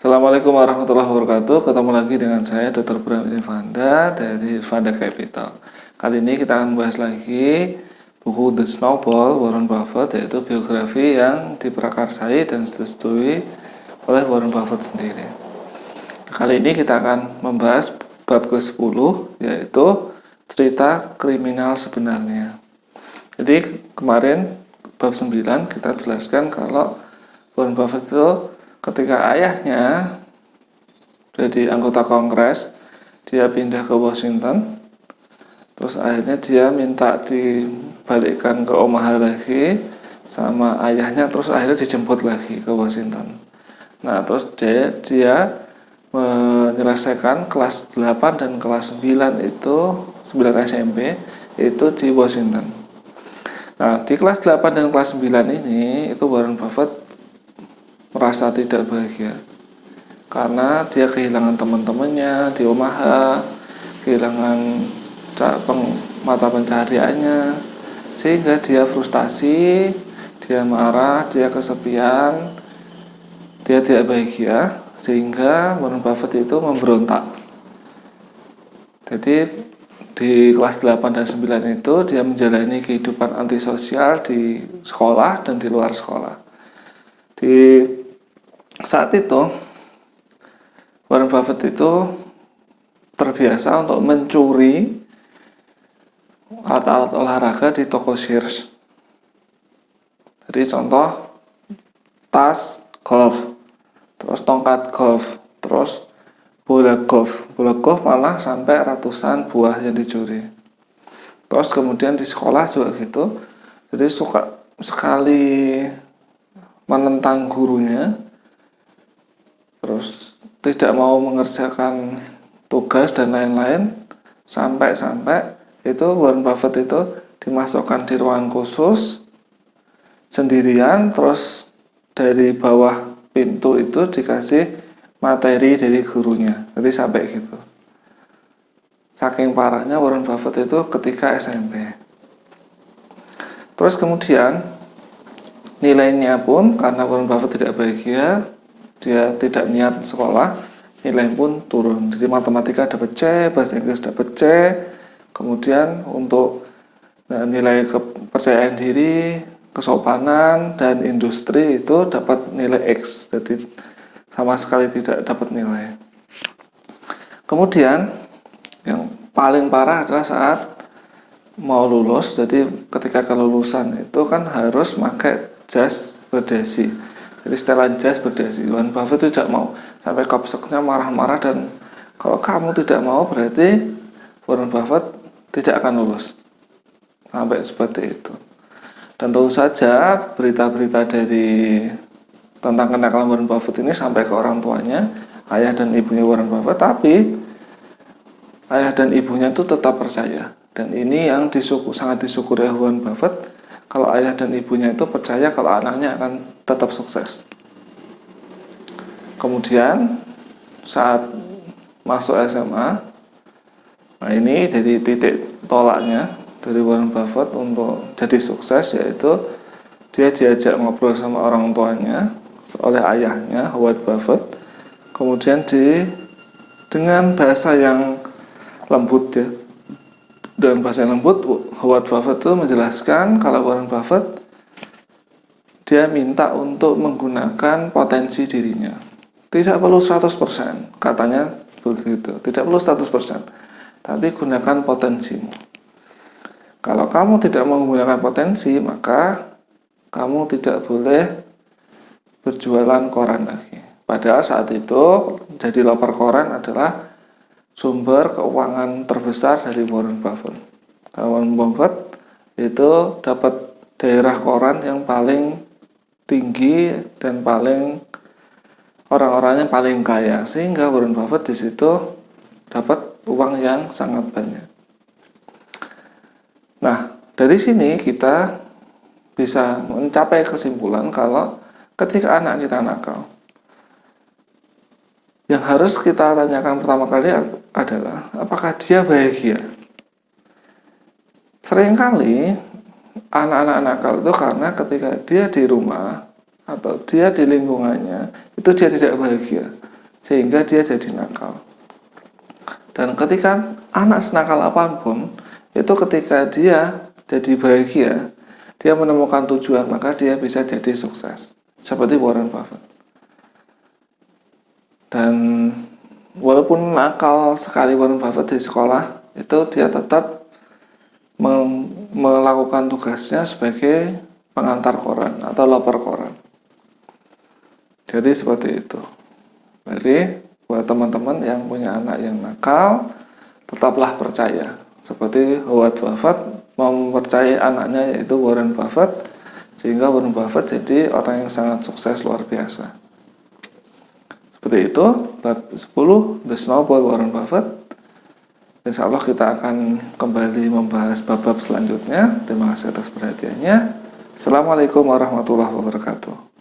Assalamualaikum warahmatullahi wabarakatuh. Ketemu lagi dengan saya Dr. Bram Irfanda dari Irfanda Capital. Kali ini kita akan bahas lagi buku The Snowball Warren Buffett, yaitu biografi yang diprakarsai dan disetujui oleh Warren Buffett sendiri. Kali ini kita akan membahas bab ke-10, yaitu cerita kriminal sebenarnya. Jadi kemarin bab 9 kita jelaskan kalau Warren Buffett itu ketika ayahnya jadi anggota Kongres, dia pindah ke Washington. Terus akhirnya dia minta dibalikkan ke Omaha lagi sama ayahnya, terus akhirnya dijemput lagi ke Washington. Nah, terus dia menyelesaikan kelas 8 dan kelas 9 itu 9 SMP itu di Washington. Nah, di kelas 8 dan kelas 9 ini itu Warren Buffett merasa tidak bahagia karena dia kehilangan teman-temannya di Omaha, kehilangan mata pencahariannya, sehingga dia frustasi, dia marah, dia kesepian, dia tidak bahagia, sehingga Warren Buffett itu memberontak. Jadi di kelas 8 dan 9 itu dia menjalani kehidupan antisosial di sekolah dan di luar sekolah. Di saat itu Warren Buffett itu terbiasa untuk mencuri alat-alat olahraga di toko Sears. Jadi contoh tas golf, terus tongkat golf, terus bola golf malah sampai ratusan buah yang dicuri. Terus kemudian di sekolah juga gitu, jadi suka sekali menentang gurunya, terus tidak mau mengerjakan tugas dan lain-lain, sampai itu Warren Buffett itu dimasukkan di ruangan khusus sendirian, terus dari bawah pintu itu dikasih materi dari gurunya. Jadi sampai gitu. Saking parahnya Warren Buffett itu ketika SMP. Terus kemudian nilainya pun karena Warren Buffett tidak bahagia, dia tidak niat sekolah, nilai pun turun. Jadi matematika dapat C, bahasa Inggris dapat C, kemudian untuk nilai kepercayaan diri, kesopanan, dan industri itu dapat nilai X. Jadi sama sekali tidak dapat nilai. Kemudian yang paling parah adalah saat mau lulus. Jadi ketika kelulusan itu kan harus pakai jas berdasi. Jadi setelan jas berdasi. Warren Buffett tidak mau. Sampai kapseknya marah-marah, dan kalau kamu tidak mau berarti Warren Buffett tidak akan lulus. Sampai seperti itu. Dan tentu saja berita-berita tentang kenakalan Warren Buffett ini sampai ke orang tuanya, ayah dan ibunya Warren Buffett, tapi ayah dan ibunya itu tetap percaya. Dan ini yang sangat disyukuri Warren Buffett, kalau ayah dan ibunya itu percaya kalau anaknya akan tetap sukses. Kemudian saat masuk SMA, nah ini jadi titik tolaknya dari Warren Buffett untuk jadi sukses, yaitu dia diajak ngobrol sama orang tuanya oleh ayahnya Howard Buffett. Kemudian dengan bahasa yang lembut ya, dengan bahasa yang lembut Howard Buffett itu menjelaskan kalau Warren Buffett dia minta untuk menggunakan potensi dirinya. Tidak perlu 100%, katanya begitu. Tidak perlu 100%, tapi gunakan potensimu. Kalau kamu tidak mau menggunakan potensi, maka kamu tidak boleh berjualan koran lagi. Padahal saat itu jadi loper koran adalah sumber keuangan terbesar dari Warren Buffett. Warren Buffett itu dapat daerah koran yang paling tinggi dan orang-orangnya paling kaya, sehingga Warren Buffett di situ dapat uang yang sangat banyak. Nah, dari sini kita bisa mencapai kesimpulan kalau ketika anak kita nakal, yang harus kita tanyakan pertama kali adalah apakah dia bahagia. Seringkali anak-anak nakal itu karena ketika dia di rumah atau dia di lingkungannya itu dia tidak bahagia. sehingga dia jadi nakal. Dan ketika anak senakal apapun, itu ketika dia jadi bahagia, dia menemukan tujuan, maka dia bisa jadi sukses. Seperti Warren Buffett. Dan walaupun nakal sekali Warren Buffett di sekolah, itu dia tetap melakukan tugasnya sebagai pengantar koran atau loper koran. Jadi seperti itu. Jadi buat teman-teman yang punya anak yang nakal, tetaplah percaya. Seperti Howard Buffett mempercayai anaknya yaitu Warren Buffett, sehingga Warren Buffett jadi orang yang sangat sukses luar biasa. Seperti itu, bab 10 The Snowball Warren Buffett. Insya Allah kita akan kembali membahas bab-bab selanjutnya. Terima kasih atas perhatiannya. Assalamualaikum warahmatullahi wabarakatuh.